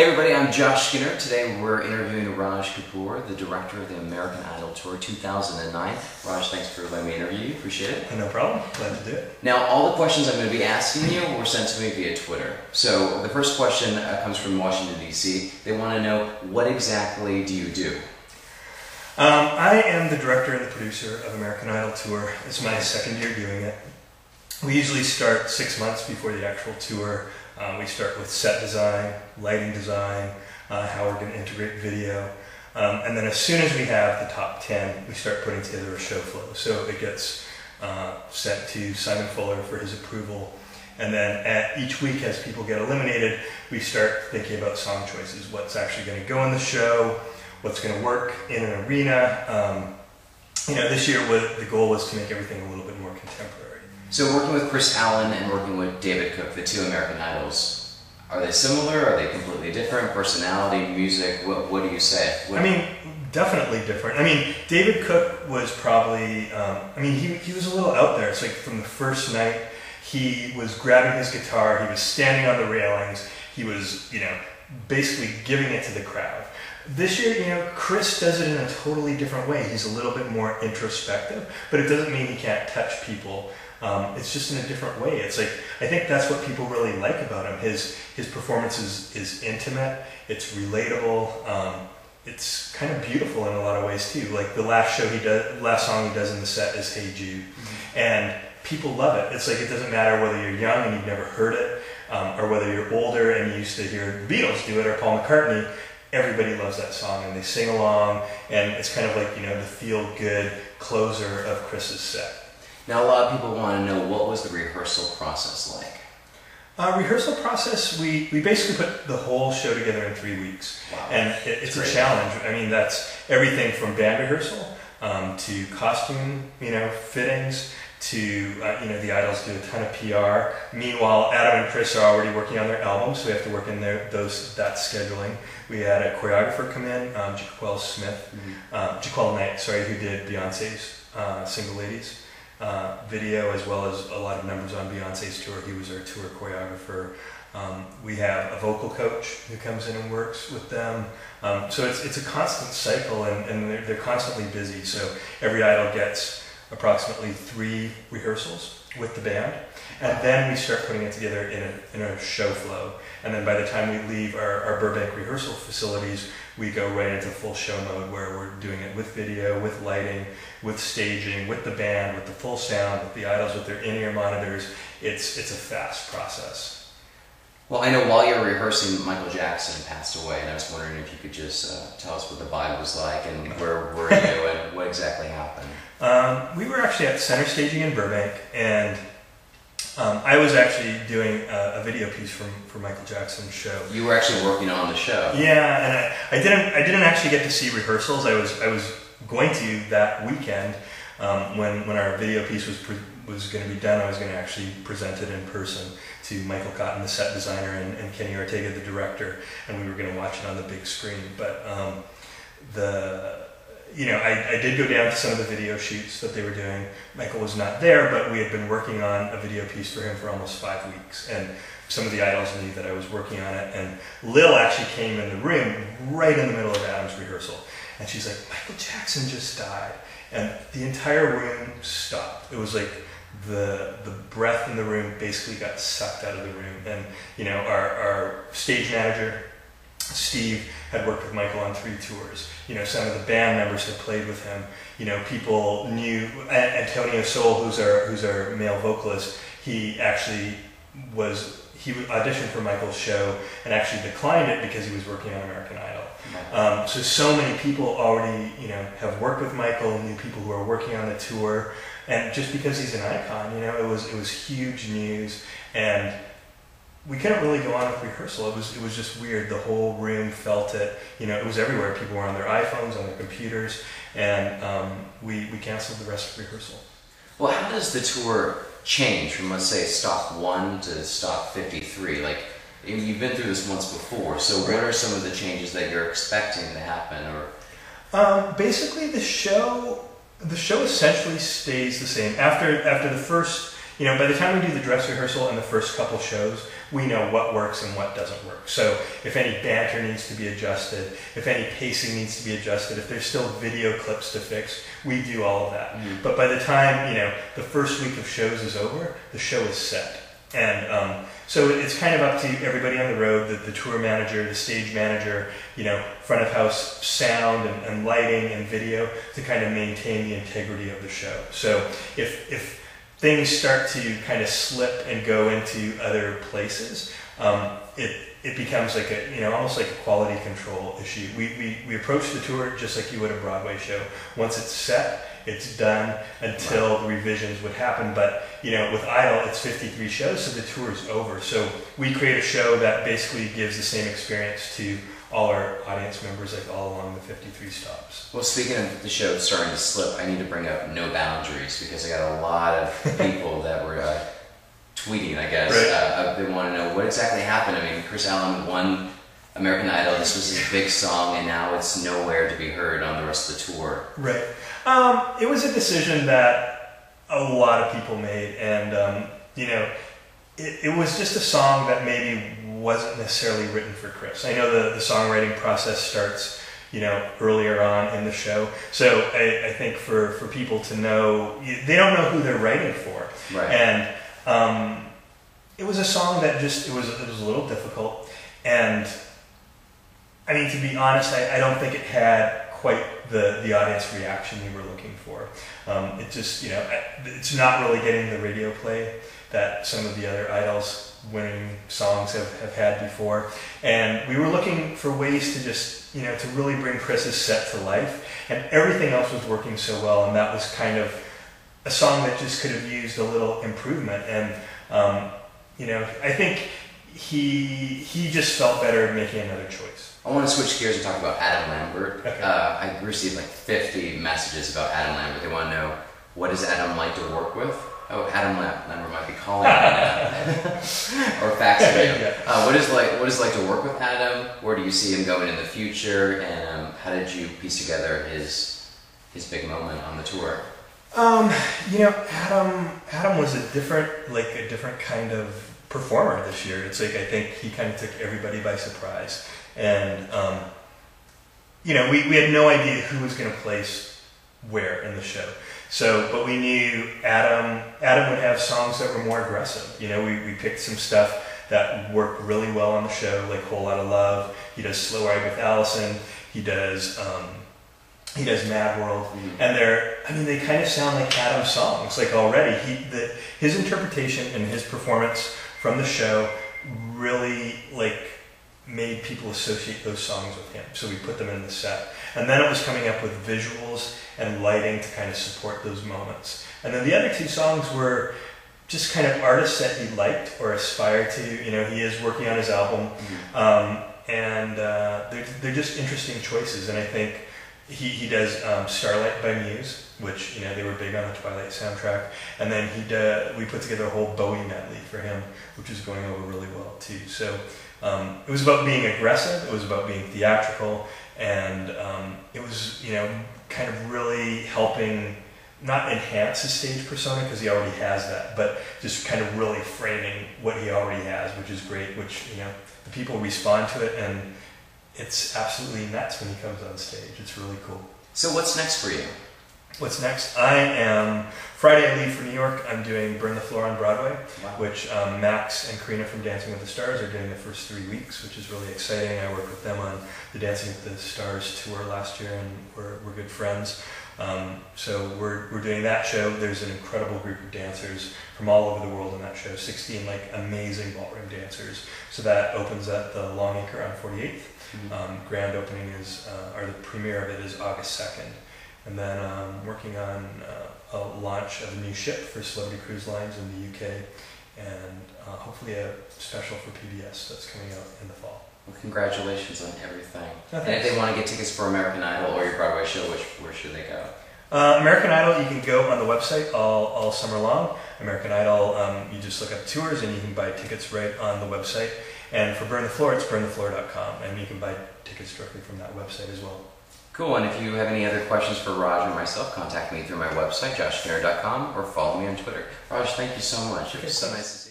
Hey everybody, I'm Josh Skinner. Today we're interviewing Raj Kapoor, the director of the American Idol Tour 2009. Raj, thanks for letting me interview you. Appreciate it. No problem. Glad to do it. Now, all the questions I'm going to be asking you were sent to me via Twitter. So the first question comes from Washington, D.C. They want to know, what exactly do you do? I am the director and the producer of American Idol Tour. It's my second year doing it. We usually start 6 months before the actual tour. We start with set design, lighting design, how we're going to integrate video. And then as soon as we have the top 10, we start putting together a show flow. So it gets sent to Simon Fuller for his approval. And then at each week, as people get eliminated, we start thinking about song choices. What's actually going to go in the show, what's going to work in an arena. This year the goal was to make everything a little bit more contemporary. So working with Chris Allen and working with David Cook, the two American Idols, are they similar? Are they completely different? Personality, music, what do you say? Definitely different. David Cook was probably, he was a little out there. It's like from the first night, he was grabbing his guitar, he was standing on the railings, he was, basically giving it to the crowd. This year, Chris does it in a totally different way. He's a little bit more introspective, but it doesn't mean he can't touch people. It's just in a different way. It's like, I think that's what people really like about him. His performance is intimate, it's relatable, it's kind of beautiful in a lot of ways too. Like the last song he does in the set is Hey Jude. And people love it. It's like, it doesn't matter whether you're young and you've never heard it, or whether you're older and you used to hear the Beatles do it or Paul McCartney. Everybody loves that song and they sing along, and it's kind of like, the feel-good closer of Chris's set. Now, a lot of people want to know, what was the rehearsal process like? Rehearsal process, we basically put the whole show together in 3 weeks. Wow. And it's a challenge. That's everything from band rehearsal to costume, fittings, to, the Idols do a ton of PR. Meanwhile, Adam and Chris are already working on their albums, so we have to work in that scheduling. We had a choreographer come in, Jaquel Knight, who did Beyonce's Single Ladies video, as well as a lot of numbers on Beyonce's tour. He was our tour choreographer. We have a vocal coach who comes in and works with them. So it's a constant cycle, and they're constantly busy. So every Idol gets approximately 3 rehearsals with the band, and then we start putting it together in a show flow. And then by the time we leave our Burbank rehearsal facilities, we go right into full show mode, where we're doing it with video, with lighting, with staging, with the band, with the full sound, with the Idols with their in-ear monitors. It's a fast process. Well, I know while you were rehearsing, Michael Jackson passed away, and I was wondering if you could just tell us what the vibe was like, and where were you, and what exactly happened? We were actually at Center Staging in Burbank, and I was actually doing a video piece for Michael Jackson's show. You were actually working on the show. Yeah, and I didn't actually get to see rehearsals. I was going to that weekend when our video piece was going to be done. I was going to actually present it in person to Michael Cotton, the set designer, and Kenny Ortega, the director, and we were going to watch it on the big screen. But I did go down to some of the video shoots that they were doing. Michael was not there, but we had been working on a video piece for him for almost 5 weeks, and some of the Idols knew that I was working on it. And Lil actually came in the room right in the middle of Adam's rehearsal, and she's like, "Michael Jackson just died," and the entire room stopped. It was like the breath in the room basically got sucked out of the room. And our stage manager, Steve, had worked with Michael on 3 tours. Some of the band members had played with him. People knew Antonio Soul, who's our male vocalist. He auditioned for Michael's show and actually declined it because he was working on American Idol. So many people already have worked with Michael, knew people who are working on the tour, and just because he's an icon, it was huge news. And we couldn't really go on with rehearsal. It was just weird. The whole room felt it. It was everywhere. People were on their iPhones, on their computers, and we canceled the rest of rehearsal. Well, how does the tour change from, let's say, stop 1 to stop 53? Like, you've been through this once before, so what are some of the changes that you're expecting to happen? Or basically, the show essentially stays the same. After the first, by the time we do the dress rehearsal and the first couple shows, we know what works and what doesn't work. So if any banter needs to be adjusted, if any pacing needs to be adjusted, if there's still video clips to fix, we do all of that. But by the time, the first week of shows is over, the show is set. And so it's kind of up to everybody on the road, the tour manager, the stage manager, front of house sound and lighting and video, to kind of maintain the integrity of the show. So if things start to kind of slip and go into other places, it becomes like almost like a quality control issue. We approach the tour just like you would a Broadway show. Once it's set, it's done until the revisions would happen. But with Idol, it's 53 shows, so the tour is over. So we create a show that basically gives the same experience to all our audience members, like all along the 53 stops. Well, speaking of the show starting to slip, I need to bring up No Boundaries, because I got a lot of people that were tweeting, I guess. Right. They want to know what exactly happened. I mean, Chris Allen won American Idol. This was his big song, and now it's nowhere to be heard on the rest of the tour. Right. It was a decision that a lot of people made, and it was just a song that maybe wasn't necessarily written for Chris. I know the songwriting process starts earlier on in the show, so I think for people to know, they don't know who they're writing for. Right. And it was a song that just it was a little difficult, and I mean, to be honest, I don't think it had quite the audience reaction we were looking for. It just it's not really getting the radio play that some of the other Idols winning songs have had before, and we were looking for ways to just to really bring Chris's set to life, and everything else was working so well, and that was kind of a song that just could have used a little improvement. And I think he just felt better making another choice. I want to switch gears and talk about Adam Lambert. Okay. I received like 50 messages about Adam Lambert. They want to know, what does Adam like to work with? Oh, Adam Lambert might be calling me now. Or faxing me. Yeah. What is it like to work with Adam? Where do you see him going in the future? And how did you piece together his big moment on the tour? Adam was a different kind of performer this year. It's like, I think he kind of took everybody by surprise, and we had no idea who was going to place where in the show. So, but we knew Adam would have songs that were more aggressive. We picked some stuff that worked really well on the show, like Whole Lotta Love. He does Slow Ride with Allison. He does Mad World, and they kind of sound like Adam's songs. Like already, his interpretation and his performance from the show really made people associate those songs with him. So we put them in the set, and then it was coming up with visuals and lighting to kind of support those moments. And then the other two songs were just kind of artists that he liked or aspired to. He is working on his album, and they're just interesting choices. And I think he does Starlight by Muse, which they were big on the Twilight soundtrack, and then we put together a whole Bowie medley for him, which is going over really well too. So it was about being aggressive, it was about being theatrical, and it was kind of really helping not enhance his stage persona, because he already has that, but just kind of really framing what he already has, which is great, which the people respond to it, and it's absolutely nuts when he comes on stage. It's really cool. So what's next for you? What's next? Friday I leave for New York. I'm doing Burn the Floor on Broadway, which Max and Karina from Dancing with the Stars are doing the first 3 weeks, which is really exciting. I worked with them on the Dancing with the Stars tour last year, and we're good friends. So we're doing that show. There's an incredible group of dancers from all over the world in that show, 16 amazing ballroom dancers. So that opens at the Long Acre on 48th. Grand opening or the premiere of it is August 2nd. And then working on a launch of a new ship for Celebrity Cruise Lines in the UK, and hopefully a special for PBS that's coming out in the fall. Well, congratulations on everything. Oh, and if they want to get tickets for American Idol or your Broadway show, where should they go? American Idol, you can go on the website all summer long. American Idol, you just look up tours and you can buy tickets right on the website. And for Burn the Floor, it's burnthefloor.com, and you can buy tickets directly from that website as well. Cool, and if you have any other questions for Raj or myself, contact me through my website, joshskinner.com, or follow me on Twitter. Raj, thank you so much. It was so nice to see you.